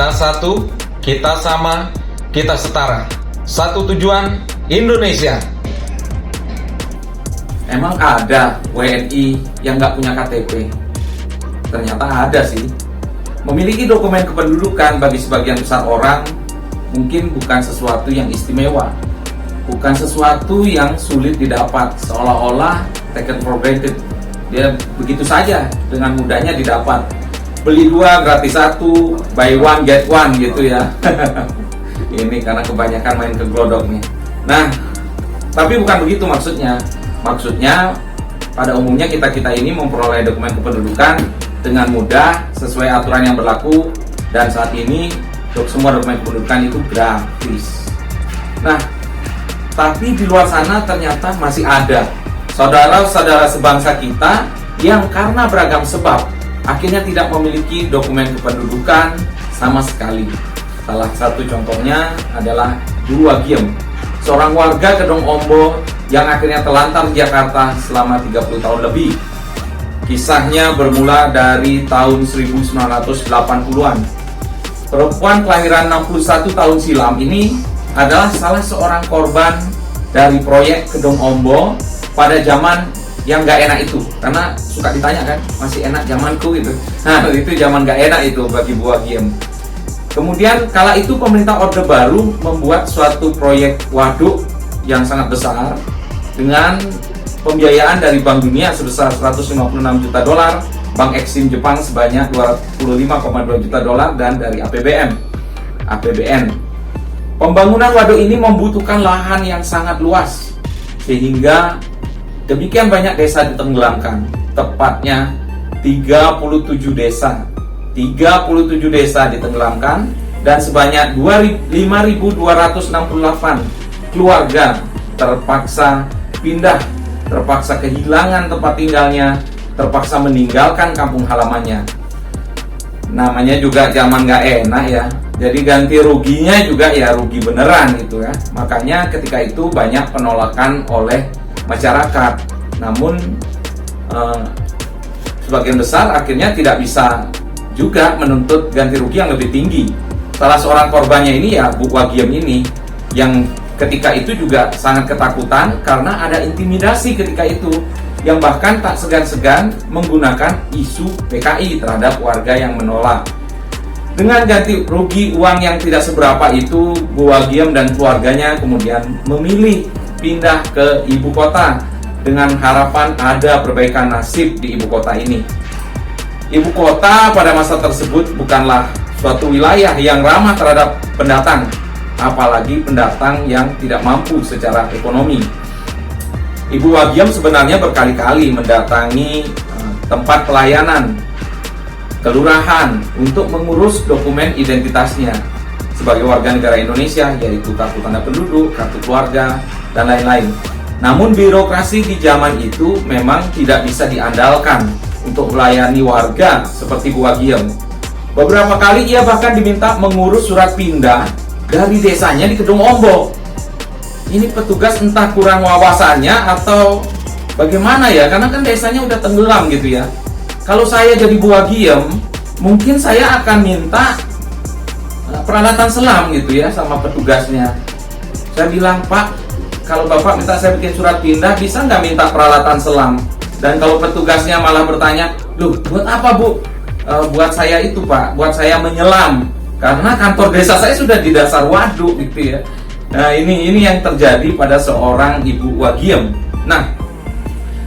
Kita satu, kita sama, kita setara. Satu tujuan, Indonesia. Emang ada WNI yang nggak punya KTP? Ternyata ada sih. Memiliki dokumen kependudukan bagi sebagian besar orang mungkin bukan sesuatu yang istimewa, bukan sesuatu yang sulit didapat, seolah-olah taken for granted. Dia begitu saja dengan mudahnya didapat. Beli 2 gratis 1, buy 1 get 1 gitu ya. Ini karena kebanyakan main ke glodok nih. Nah, tapi bukan begitu maksudnya. Maksudnya pada umumnya kita ini memperoleh dokumen kependudukan dengan mudah sesuai aturan yang berlaku, dan saat ini untuk semua dokumen kependudukan itu gratis. Nah, tapi di luar sana ternyata masih ada saudara-saudara sebangsa kita yang karena beragam sebab akhirnya tidak memiliki dokumen kependudukan sama sekali. Salah satu contohnya adalah Bu Wagiem, seorang warga Kedong Ombo yang akhirnya telantar di Jakarta selama 30 tahun lebih. Kisahnya bermula dari tahun 1980-an. Perempuan kelahiran 61 tahun silam ini adalah salah seorang korban dari proyek Kedong Ombo pada zaman yang gak enak itu. Karena suka ditanya kan, masih enak zamanku gitu. Nah, itu zaman gak enak itu bagi Bu Wagiem. Kemudian kala itu pemerintah Orde Baru membuat suatu proyek waduk yang sangat besar dengan pembiayaan dari Bank Dunia sebesar 156 juta dolar, Bank Exim Jepang sebanyak 25,2 juta dolar, dan dari APBN. Pembangunan waduk ini membutuhkan lahan yang sangat luas sehingga demikian banyak desa ditenggelamkan, tepatnya 37 desa. 37 desa ditenggelamkan dan sebanyak 5.268 keluarga terpaksa pindah, terpaksa kehilangan tempat tinggalnya, terpaksa meninggalkan kampung halamannya. Namanya juga zaman gak enak ya. Jadi ganti ruginya juga ya rugi beneran gitu ya. Makanya ketika itu banyak penolakan oleh masyarakat. Namun sebagian besar akhirnya tidak bisa juga menuntut ganti rugi yang lebih tinggi. Salah seorang korbannya ini ya Bu Wagiem ini, yang ketika itu juga sangat ketakutan karena ada intimidasi ketika itu, yang bahkan tak segan-segan menggunakan isu PKI terhadap warga yang menolak. Dengan ganti rugi uang yang tidak seberapa itu, Bu Wagiem dan keluarganya kemudian memilih pindah ke ibu kota dengan harapan ada perbaikan nasib di ibu kota ini. Ibu kota pada masa tersebut bukanlah suatu wilayah yang ramah terhadap pendatang, apalagi pendatang yang tidak mampu secara ekonomi. Ibu Wagiem sebenarnya berkali-kali mendatangi tempat pelayanan kelurahan untuk mengurus dokumen identitasnya sebagai warga negara Indonesia, yaitu kartu tanda penduduk, kartu keluarga, dan lain-lain. Namun birokrasi di zaman itu memang tidak bisa diandalkan untuk melayani warga seperti Bu Wagiem. Beberapa kali ia bahkan diminta mengurus surat pindah dari desanya di Kedong Ombo. Ini petugas entah kurang wawasannya atau bagaimana ya, karena kan desanya udah tenggelam gitu ya. Kalau saya jadi Bu Wagiem, mungkin saya akan minta peralatan selam gitu ya sama petugasnya. Saya bilang, Pak, kalau Bapak minta saya bikin surat pindah, bisa nggak minta peralatan selam? Dan kalau petugasnya malah bertanya, loh buat apa Bu? Buat saya itu Pak, buat saya menyelam, karena kantor desa saya sudah di dasar waduk gitu ya. Nah ini yang terjadi pada seorang Ibu Wagiem. Nah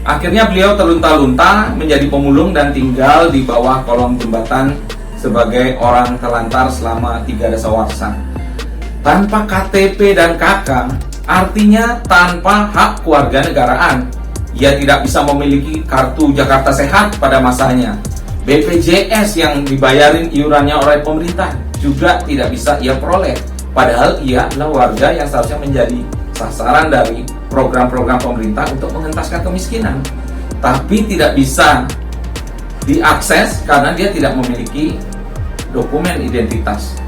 akhirnya beliau terlunta-lunta menjadi pemulung dan tinggal di bawah kolong jembatan sebagai orang telantar selama 3 dasawarsa. Tanpa KTP dan KK, artinya tanpa hak kewarganegaraan. Ia tidak bisa memiliki kartu Jakarta Sehat pada masanya. BPJS yang dibayarin iurannya oleh pemerintah juga tidak bisa ia peroleh. Padahal ia adalah warga yang seharusnya menjadi sasaran dari program-program pemerintah untuk mengentaskan kemiskinan. Tapi tidak bisa diakses karena dia tidak memiliki dokumen identitas.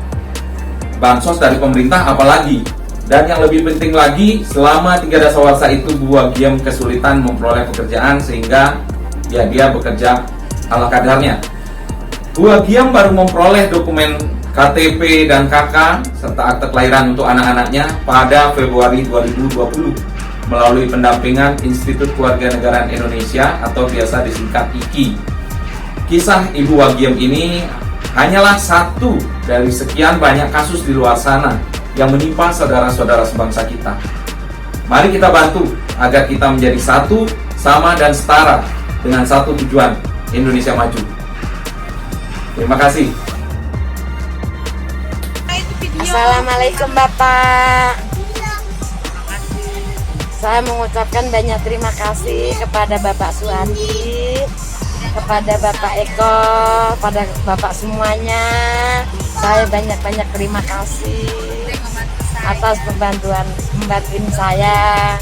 Bansos dari pemerintah apalagi. Dan yang lebih penting lagi, selama 3 dasawarsa itu Bu Wagiem kesulitan memperoleh pekerjaan sehingga ya dia bekerja ala kadarnya. Bu Wagiem baru memperoleh dokumen KTP dan KK serta akte kelahiran untuk anak-anaknya pada Februari 2020 melalui pendampingan Institut Kewarganegaraan Indonesia atau biasa disingkat IKI. Kisah Ibu Wagiem ini hanyalah satu dari sekian banyak kasus di luar sana yang menimpa saudara-saudara sebangsa kita. Mari kita bantu agar kita menjadi satu, sama dan setara dengan satu tujuan, Indonesia maju. Terima kasih. Assalamualaikum Bapak. Saya mengucapkan banyak terima kasih kepada Bapak Suhandi, kepada Bapak Eko, pada Bapak semuanya. Saya banyak-banyak terima kasih atas membantuin saya.